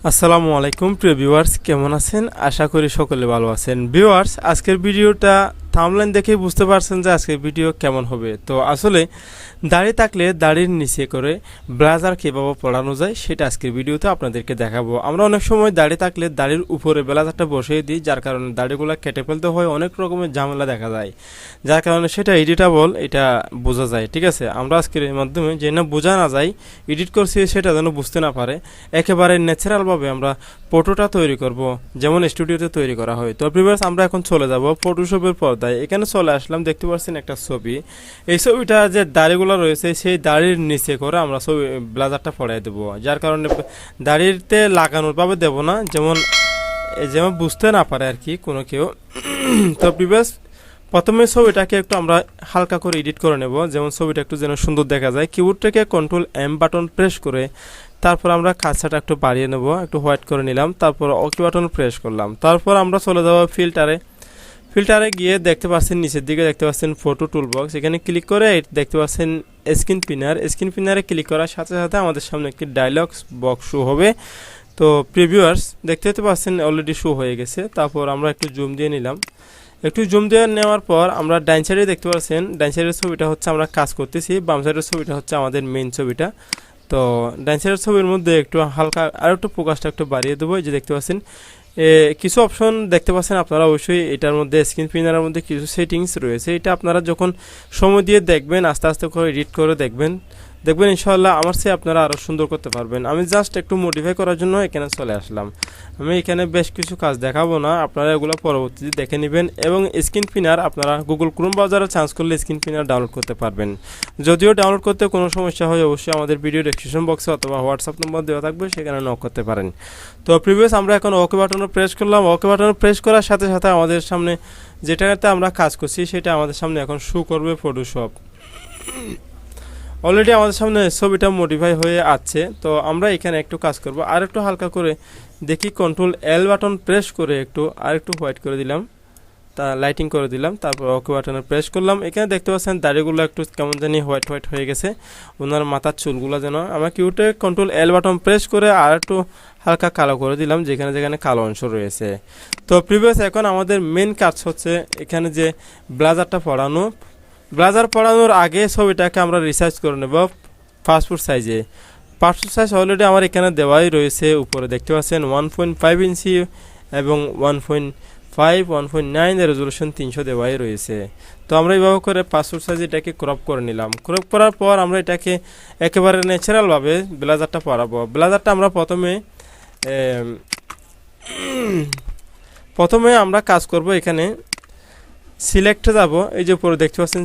আসসালামু আলাইকুম প্রিয় ভিউয়ার্স, কেমন আছেন? আশা করি সকলে ভালো আছেন। ভিউয়ার্স, আজকের ভিডিওটা থাম্বনেল দেখেই বুঝতে পারছেন যে আজকের ভিডিও কেমন হবে। তো আসলে দাড়ি থাকলে দাড়ির নিচে করে ব্লেজার কীভাবে পরানো যায় সেটা আজকের ভিডিওতে আপনাদেরকে দেখাবো। আমরা অনেক সময় দাড়ি থাকলে দাড়ির উপরে ব্লেজারটা বসিয়ে দিই, যার কারণে দাড়িগুলো কেটে ফেলতে হয়, অনেক রকমের ঝামেলা দেখা যায়, যার কারণে সেটা এডিটেবল, এটা বোঝা যায়। ঠিক আছে, আমরা আজকের এর মাধ্যমে যে না বোঝা না যায়, এডিট করছি সেটা যেন বুঝতে না পারে, একেবারে ন্যাচারালভাবে আমরা ফটোটা তৈরি করব, যেমন স্টুডিওতে তৈরি করা হয়। তো ভিউয়ার্স, আমরা এখন চলে যাব ফটোশপের পর্দায়। এখানে চলে আসলাম, দেখতে পাচ্ছেন একটা ছবি। এই ছবিটা যে দাড়িগুলো রয়েছে সেই দাড়ির নিচে করে আমরা ছবি ব্লেজারটা পরাই দেবো, যার কারণে দাড়িতে লাগানোর ভাবে দেবো না, যেমন যেমন বুঝতে না পারে আর কি কোনো কেউ। তো ভিউয়ার্স, প্রথমে ছবিটাকে একটু আমরা হালকা করে এডিট করে নেব, যেমন ছবিটা একটু যেন সুন্দর দেখা যায়। কিবোর্ড থেকে Ctrl+M বাটন প্রেস করে তারপর আমরা কাজটা একটু বাড়িয়ে নেব, একটু হোয়াইট করে নিলাম, তারপর ওকে বাটন প্রেস করলাম। তারপর আমরা চলে যাব ফিল্টারে গিয়ে দেখতে পাচ্ছেন নিচের দিকে দেখতে পাচ্ছেন ফটো টুল বক্স, এখানে ক্লিক করে দেখতে পাচ্ছেন স্ক্রিন পিনারে ক্লিক করার সাথে সাথে আমাদের সামনে একটি ডায়লগ বক্স শো হবে। তো প্রিভিউয়ার্স, দেখতে পাচ্ছেন অলরেডি শো হয়ে গেছে। তারপর আমরা একটু জুম দিয়ে নিলাম। একটু জুম দিয়ে নেওয়ার পর আমরা ডান সাইডে দেখতে পাচ্ছেন, ডান সাইডের ছবিটা হচ্ছে আমরা কাজ করতেছি, বাম সাইডের ছবিটা হচ্ছে আমাদের মেইন ছবিটা। তো ডান সাইডের ছবির মধ্যে একটু হালকা আর একটু ফোকাসটা একটু বাড়িয়ে দেবো। এই যে দেখতে পাচ্ছেন কিছু অপশন দেখতে পাচ্ছেন আপনারা, অবশ্যই এটার মধ্যে স্ক্রিন প্রিনারের মধ্যে কিছু সেটিংস রয়েছে। এটা আপনারা যখন সময় দিয়ে দেখবেন, আস্তে আস্তে করে এডিট করে দেখবেন ইনশাআল্লাহ আমার চেয়ে আপনারা আরও সুন্দর করতে পারবেন। আমি জাস্ট একটু মডিফাই করার জন্য এখানে চলে আসলাম। আমি এখানে বেশ কিছু কাজ দেখাবো না, আপনারা এগুলো পরবর্তীতে দেখে নেবেন। এবং স্ক্রিন প্রিনার আপনারা গুগল ক্রোম ব্রাউজারে সার্চ করলে স্ক্রিন প্রিনার ডাউনলোড করতে পারবেন। যদিও ডাউনলোড করতে কোনো সমস্যা হয়, অবশ্যই আমাদের ভিডিও ডেসক্রিপশন বক্সে অথবা হোয়াটসঅ্যাপ নম্বর দেওয়া থাকবে, সেখানে নক করতে পারেন। তো প্রিভিয়াস আমরা এখন ওকে বাটনে প্রেস করলাম। ওকে বাটনে প্রেস করার সাথে সাথে আমাদের সামনে যেটাতে আমরা কাজ করছি সেটা আমাদের সামনে এখন শো করবে ফটোশপ। অলরেডি আমাদের সামনে ছবিটা মডিফাই হয়ে আছে। তো আমরা এখানে একটু কাজ করব, আর একটু হালকা করে দেখি Ctrl+L বাটন প্রেস করে একটু আর একটু হোয়াইট করে দিলাম, তা লাইটিং করে দিলাম, তারপর ওকে বাটনে প্রেস করলাম। এখানে দেখতে পাচ্ছেন দাড়িগুলো একটু কেমন জানি হোয়াইট হয়ে গেছে, ওনার মাথার চুলগুলো যেন। আমরা কিউটে Ctrl+L বাটন প্রেস করে আর একটু হালকা কালো করে দিলাম, যেখানে যেখানে কালো অংশ রয়েছে। তো প্রিভিয়াস এখন আমাদের মেন কাজ হচ্ছে এখানে যে ব্লেজারটা পরানো। ব্লেজার পরানোর আগে ছবিটাকে আমরা রিসাইজ করে নেব পাসপোর্ট সাইজে। পাসপোর্ট সাইজ অলরেডি আমার এখানে দেওয়াই রয়েছে, উপরে দেখতে পাচ্ছেন 1.5 ইঞ্চি এবং 1.9 রেজলিউশন 300 দেওয়াই রয়েছে। তো আমরা এইভাবে করে পাসপোর্ট সাইজ এটাকে ক্রপ করে নিলাম। ক্রপ করার পর আমরা এটাকে একেবারে ন্যাচারালভাবে ব্লেজারটা পরাবো। ব্লেজারটা আমরা প্রথমে আমরা কাজ করব, এখানে সিলেক্টে যাব। এই যে উপরে দেখতে পাচ্ছেন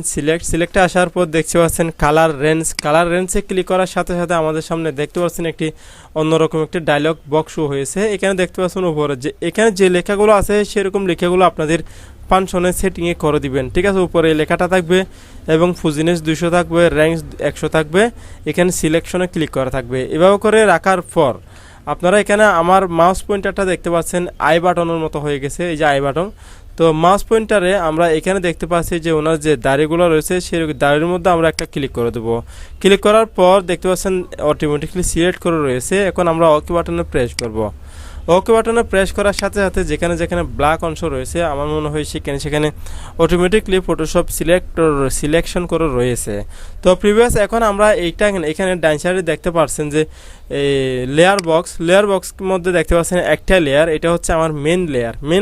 সিলেক্টে আসার পর দেখতে পাচ্ছেন কালার রেঞ্জে ক্লিক করার সাথে সাথে আমাদের সামনে দেখতে পাচ্ছেন একটি অন্যরকম একটি ডায়লগ বক্স শো হয়েছে। এখানে দেখতে পাচ্ছেন উপরে যে এখানে যে লেখাগুলো আছে সেরকম লেখাগুলো আপনাদের ফাংশনের সেটিংয়ে করে দিবেন। ঠিক আছে, উপরে লেখাটা থাকবে এবং ফুজিনেস 200 থাকবে, র্যাঙ্ক 100 থাকবে, এখানে সিলেকশনে ক্লিক করা থাকবে। এভাবে করে রাখার পর আপনারা এখানে আমার মাউস পয়েন্টারটা দেখতে পাচ্ছেন আই বাটনের মতো হয়ে গেছে, এই যে আই বাটন। তো মাউস পয়েন্টারে আমরা এখানে দেখতে পাচ্ছি যে ওনার যে দাড়িগুলো রয়েছে সেই দাড়ির মধ্যে আমরা একটা ক্লিক করে দেবো। ক্লিক করার পর দেখতে পাচ্ছেন অটোমেটিকলি সিলেক্ট করে রয়েছে। এখন আমরা ওকে বাটনে প্রেস করব। ওকে বাটনে প্রেস করার সাথে সাথে যেখানে যেখানে ব্ল্যাক অংশ রয়েছে আমার মনে হয় সেখানে অটোমেটিকলি ফটোশপ সিলেকশন করে রয়েছে। তো প্রিভিয়াস এখন আমরা এখানে ডান সাইডে দেখতে পাচ্ছেন যে লেয়ার বক্স মধ্যে দেখতে পাচ্ছেন একটা লেয়ার, এটা হচ্ছে আমার মেন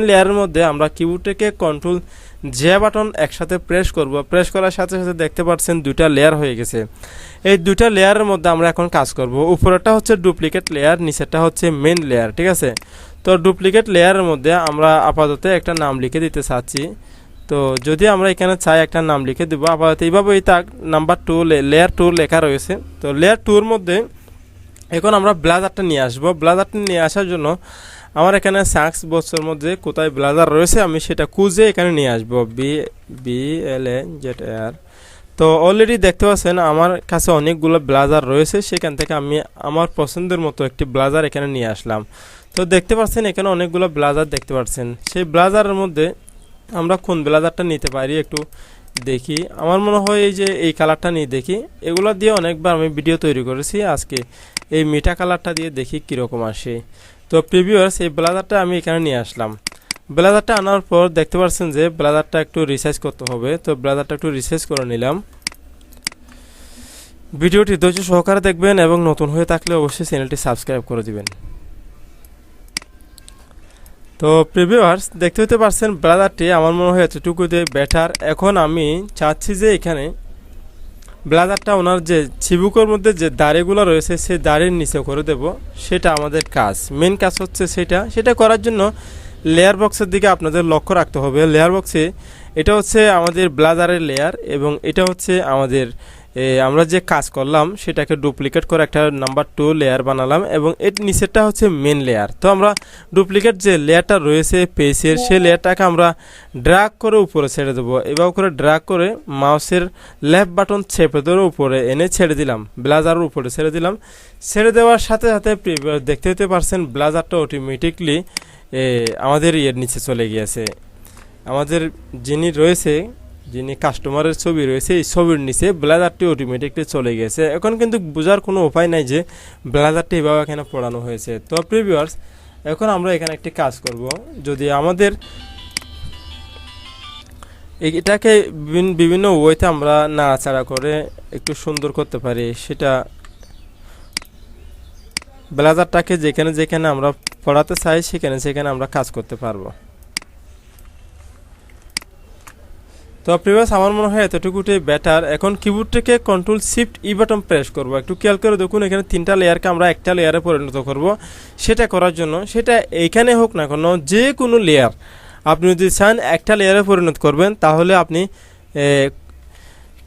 লেয়ারের মধ্যে আমরা কিবোর্ড থেকে Ctrl+J বাটন একসাথে প্রেস করব। প্রেস করার সাথে সাথে দেখতে পাচ্ছেন দুইটা লেয়ার হয়ে গেছে। এই দুইটা লেয়ারের মধ্যে আমরা এখন কাজ করব। উপরেরটা হচ্ছে ডুপ্লিকেট লেয়ার, নিচেরটা হচ্ছে মেন লেয়ার। ঠিক আছে, তো ডুপ্লিকেট লেয়ারের মধ্যে আমরা আপাতত একটা নাম লিখে দিতে চাচ্ছি। তো যদি আমরা এখানে চাই একটা নাম লিখে দেবো, আপাতত এইভাবেই থাক, নাম্বার 2 লেয়ার 2 লেখা রয়েছে। তো লেয়ার 2 এর মধ্যে এখন আমরা ব্লেজারটা নিয়ে আসবো। ব্লেজারটা নিয়ে আসার জন্য আমার এখানে সার্চ বক্সের মধ্যে কোথায় ব্লেজার রয়েছে আমি সেটা খুঁজে এখানে নিয়ে আসবো, BLAZR। তো অলরেডি দেখতে পাচ্ছেন আমার কাছে অনেকগুলো ব্লেজার রয়েছে, সেখান থেকে আমি আমার পছন্দের মতো একটি ব্লেজার এখানে নিয়ে আসলাম। তো দেখতে পাচ্ছেন এখানে অনেকগুলো ব্লেজার দেখতে পাচ্ছেন। সেই ব্লেজারের মধ্যে আমরা কোন ব্লেজারটা নিতে পারি একটু দেখি। আমার মনে হয় এই যে এই কালারটা নিয়ে দেখি, এগুলো দিয়ে অনেকবার আমি ভিডিও তৈরি করেছি। আজকে এই মিঠা কালারটা দিয়ে দেখি কীরকম আসে। তো প্রিভিউয়ার্স এই ব্লাজারটা আমি এখানে নিয়ে আসলাম। ব্লাজারটা আনার পর দেখতে পাচ্ছেন যে ব্লাজারটা একটু রিসাইজ করতে হবে। তো ব্লাজারটা একটু রিসাইজ করে নিলাম। ভিডিওটি ধৈর্য সহকারে দেখবেন এবং নতুন হয়ে থাকলে অবশ্যই চ্যানেলটি সাবস্ক্রাইব করে দিবেন। তো প্রিভিউয়ার্স দেখতে পাচ্ছেন ব্লাজারটি আমার মনে হয় এতটুকুতে বেটার। এখন আমি চাচ্ছি যে এখানে ব্লাজারটা ওনার যে চিবুকের মধ্যে যে দাড়িগুলো রয়েছে সেই দাড়ির নিচে করে দেব। সেটা আমাদের কাজ, মেন কাজ হচ্ছে সেটা করার জন্য লেয়ার বক্সের দিকে আপনাদের লক্ষ্য রাখতে হবে। লেয়ার বক্সে এটা হচ্ছে আমাদের ব্লাজারের লেয়ার এবং এটা হচ্ছে আমাদের আমরা যে কাজ করলাম সেটাকে ডুপ্লিকেট করে একটা নাম্বার 2 লেয়ার বানালাম এবং এর নিচেরটা হচ্ছে মেন লেয়ার। তো আমরা ডুপ্লিকেট যে লেয়ারটা রয়েছে পেজের সেই লেয়ারটাকে আমরা ড্র্যাগ করে উপরে ছেড়ে দেবো। এভাবে করে ড্র্যাগ করে মাউসের লেফট বাটন চেপে ধরে উপরে এনে ছেড়ে দিলাম, ব্লাজারের উপরে ছেড়ে দিলাম। ছেড়ে দেওয়ার সাথে সাথে দেখতে পারছেন ব্লাজারটা অটোমেটিকলি আমাদের এর নিচে চলে গিয়েছে। আমাদের যিনি কাস্টমারের ছবি রয়েছে এই ছবির নিচে ব্লাজারটি অটোমেটিকলি চলে গেছে। এখন কিন্তু বোঝার কোনো উপায় নাই যে ব্লাজারটি এভাবে এখানে পড়ানো হয়েছে। তো প্রিভিউয়ার্স এখন আমরা এখানে একটি কাজ করব। যদি আমাদের এটাকে বিভিন্ন ওয়েতে আমরা নাড়াচাড়া করে একটু সুন্দর করতে পারি, সেটা ব্লাজারটাকে যেখানে আমরা পড়াতে চাই সেখানে আমরা কাজ করতে পারবো। তো প্রিভিয়াস আমার মনে হয় এতটুকুটাই বেটার। এখন কিবোর্ড থেকে কন্ট্রোল শিফট ই বাটন প্রেস করব। একটু খেয়াল করে দেখুন এখানে 3টা লেয়ারকে আমরা একটা লেয়ারে পরিণত করব। সেটা করার জন্য সেটা এইখানে হোক না কেন যে কোনো লেয়ার আপনি যদি চান একটা লেয়ারে পরিণত করবেন তাহলে আপনি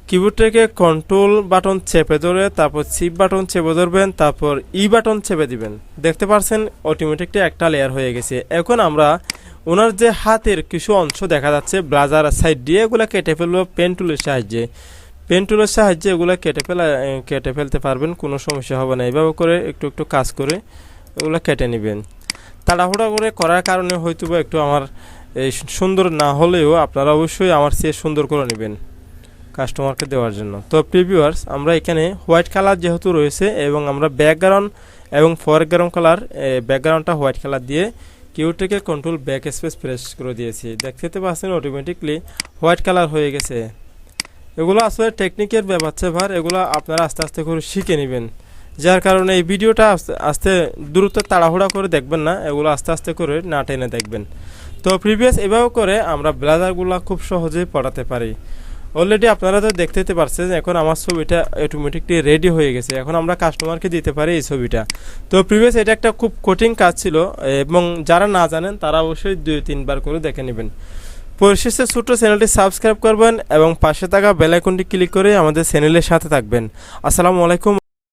কিবোর্ড থেকে কন্ট্রোল বাটন চেপে ধরে তারপর শিফট বাটন চেপে ধরবেন, তারপর ই বাটন চেপে দিবেন। দেখতে পাচ্ছেন অটোমেটিকলি একটা লেয়ার হয়ে গেছে। এখন আমরা ওনার যে হাতের কিছু অংশ দেখা যাচ্ছে ব্লাজার সাইড দিয়ে এগুলো কেটে ফেলবো পেন টুলের সাহায্যে এগুলো কেটে ফেলতে পারবেন, কোনো সমস্যা হবে না। এইভাবে করে একটু একটু কাজ করে এগুলো কেটে নেবেন। তাড়াহুড়া করে করার কারণে হয়তো একটু আমার এই সুন্দর না হলেও আপনারা অবশ্যই আমার চেয়ে সুন্দর করে নেবেন কাস্টমারকে দেওয়ার জন্য। তো প্রিভিউয়ার্স আমরা এখানে হোয়াইট কালার যেহেতু রয়েছে এবং আমরা ব্যাকগ্রাউন্ড এবং ফরগ্রাউন্ড কালার ব্যাকগ্রাউন্ডটা হোয়াইট কালার দিয়ে কিবোর্ড থেকে কন্ট্রোল ব্যাক স্পেস প্রেস করে দিয়েছি। দেখতে পাচ্ছেন অটোমেটিকলি হোয়াইট কালার হয়ে গেছে। এগুলো আসলে টেকনিকের ব্যাপার, এগুলো আপনারা আস্তে আস্তে করে শিখে নেবেন। যার কারণে এই ভিডিওটা আস্তে দ্রুত তাড়াহুড়া করে দেখবেন না, এগুলো আস্তে আস্তে করে না টেনে দেখবেন। তো প্রিভিয়াস এভাবে করে আমরা ব্লাজারগুলো খুব সহজেই পড়াতে পারি। অলরেডি আপনারা তো দেখতে পারছেন এখন আমার ছবিটা অটোমেটিকলি রেডি হয়ে গেছে। এখন আমরা কাস্টমারকে দিতে পারি এই ছবিটা। তো প্রিভিয়াস এটা একটা খুব কঠিন কাজ ছিল এবং যারা না জানেন তারা অবশ্যই 2-3 বার করে দেখে নেবেন। পরিশেষে ছোট্ট চ্যানেলটি সাবস্ক্রাইব করবেন এবং পাশে থাকা বেল আইকনটি ক্লিক করে আমাদের চ্যানেলের সাথে থাকবেন। আসসালামু আলাইকুম।